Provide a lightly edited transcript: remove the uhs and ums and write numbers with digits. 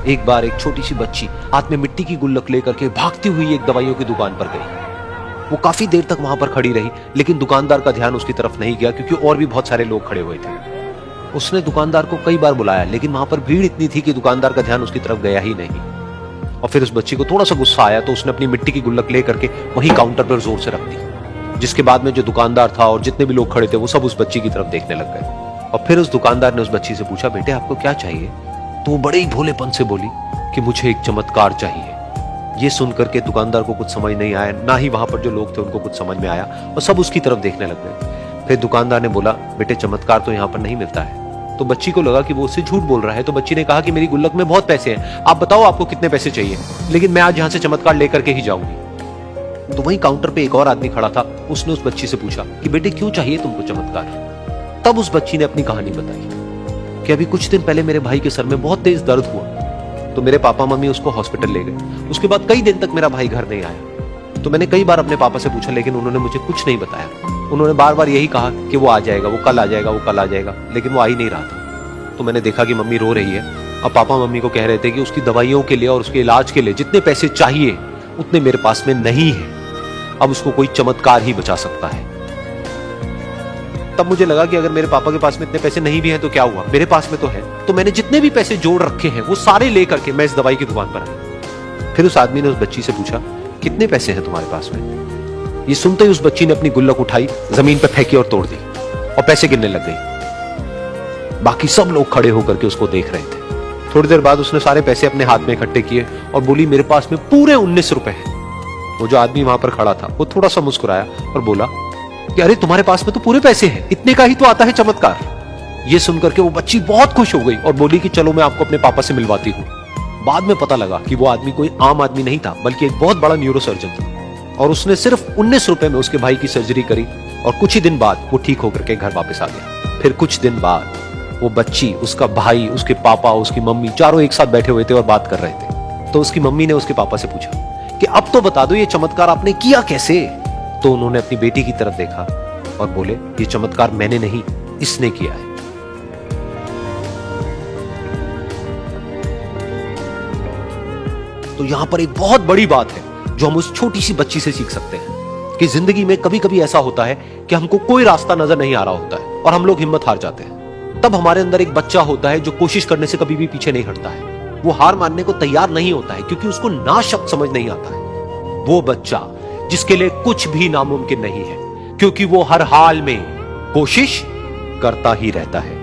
एक बार एक छोटी सी बच्ची हाथ में मिट्टी की गुल्लक लेकर के भागती हुई एक दवाइयों की दुकान पर गई। वो काफी देर तक वहां पर खड़ी रही, लेकिन दुकानदार का ध्यान उसकी तरफ नहीं गया क्योंकि और भी बहुत सारे लोग खड़े हुए थे। उसने दुकानदार को कई बार बुलाया, लेकिन वहां पर भीड़ इतनी थी कि दुकानदार का ध्यान उसकी तरफ गया ही नहीं। और फिर उस बच्ची को थोड़ा सा गुस्सा आया तो उसने अपनी मिट्टी की गुल्लक लेकर के वहीं काउंटर पर जोर से रख दी, जिसके बाद में जो दुकानदार था और जितने भी लोग खड़े थे वो सब उस बच्ची की तरफ देखने लग गए। और फिर उस दुकानदार ने उस बच्ची से पूछा, बेटे आपको क्या चाहिए? तो वो बड़े ही भोलेपन से बोली कि मुझे एक चमत्कार चाहिए। ये सुनकर के दुकानदार को कुछ समझ नहीं आया, ना ही वहां पर जो लोग थे उनको कुछ समझ में आया, और सब उसकी तरफ देखने लग गए। फिर दुकानदार ने बोला, बेटे चमत्कार तो यहाँ पर नहीं मिलता है। तो बच्ची को लगा कि वो उससे झूठ बोल रहा है, तो बच्ची ने कहा कि मेरी गुल्लक में बहुत पैसे हैं, आप बताओ आपको कितने पैसे चाहिए, लेकिन मैं आज यहाँ से चमत्कार लेकर के ही जाऊंगी। तो वहीं काउंटर पे एक और आदमी खड़ा था, उसने उस बच्ची से पूछा कि बेटे क्यों चाहिए तुमको चमत्कार? तब उस बच्ची ने अपनी कहानी बताई कि अभी कुछ दिन पहले मेरे भाई के सर में बहुत तेज दर्द हुआ, तो मेरे पापा मम्मी उसको हॉस्पिटल ले गए। उसके बाद कई दिन तक मेरा भाई घर नहीं आया। तो मैंने कई बार अपने पापा से पूछा, लेकिन उन्होंने मुझे कुछ नहीं बताया। उन्होंने बार बार यही कहा कि वो आ जाएगा, वो कल आ जाएगा, वो कल आ जाएगा, लेकिन वो आ ही नहीं रहा था। तो मैंने देखा कि मम्मी रो रही है, और पापा मम्मी को कह रहे थे कि उसकी दवाइयों के लिए और उसके इलाज के लिए जितने पैसे चाहिए उतने मेरे पास में नहीं है, अब उसको कोई चमत्कार ही बचा सकता है। तब मुझे लगा कि अगर मेरे पापा के पास में इतने पैसे नहीं भी हैं तो क्या हुआ, मेरे पास में तो है। तो मैंने जितने भी पैसे जोड़ रखे हैं वो सारे लेकर के मैं इस दवाई की दुकान पर आई। फिर उस आदमी ने उस बच्ची से पूछा, कितने पैसे हैं तुम्हारे पास में? ये सुनते ही उस बच्ची ने अपनी गुल्लक उठाई, जमीन पर फेंकी और तोड़ दी, और पैसे गिनने लग गई। बाकी सब लोग खड़े होकर के उसको देख रहे थे। थोड़ी देर बाद उसने सारे पैसे अपने हाथ में इकट्ठे किए और बोली, मेरे पास में पूरे 19 रुपए हैं। वो जो आदमी वहां पर खड़ा था वो थोड़ा सा मुस्कुराया और बोला कि अरे तुम्हारे पास में तो पूरे पैसे हैं, इतने का ही तो आता है चमत्कार। ये सुनकर के वो बच्ची बहुत खुश हो गई और बोली कि चलो मैं आपको अपने पापा से मिलवाती हूँ। बाद में पता लगा कि वो आदमी कोई आम आदमी नहीं था, बल्कि एक बहुत बड़ा न्यूरोसर्जन था, और उसने सिर्फ 19 रुपए में उसके भाई की सर्जरी करी, और कुछ ही दिन बाद वो ठीक होकर के घर वापस आ गया। फिर कुछ दिन बाद वो बच्ची, उसका भाई, उसके पापा, उसकी मम्मी चारों एक साथ बैठे हुए थे और बात कर रहे थे। तो उसकी मम्मी ने उसके पापा से पूछा कि अब तो बता दो ये चमत्कार आपने किया कैसे? तो उन्होंने अपनी बेटी की तरफ देखा और बोले, ये चमत्कार मैंने नहीं, इसने किया है। तो यहां पर एक बहुत बड़ी बात है जो हम उस छोटी सी बच्ची से सीख सकते हैं कि जिंदगी में कभी कभी ऐसा होता है कि हमको कोई रास्ता नजर नहीं आ रहा होता है और हम लोग हिम्मत हार जाते हैं। तब हमारे अंदर एक बच्चा होता है जो कोशिश करने से कभी भी पीछे नहीं हटता है। वो हार मानने को तैयार नहीं होता है क्योंकि उसको ना शब्द समझ नहीं आता है। वो बच्चा जिसके लिए कुछ भी नामुमकिन नहीं है, क्योंकि वो हर हाल में कोशिश करता ही रहता है।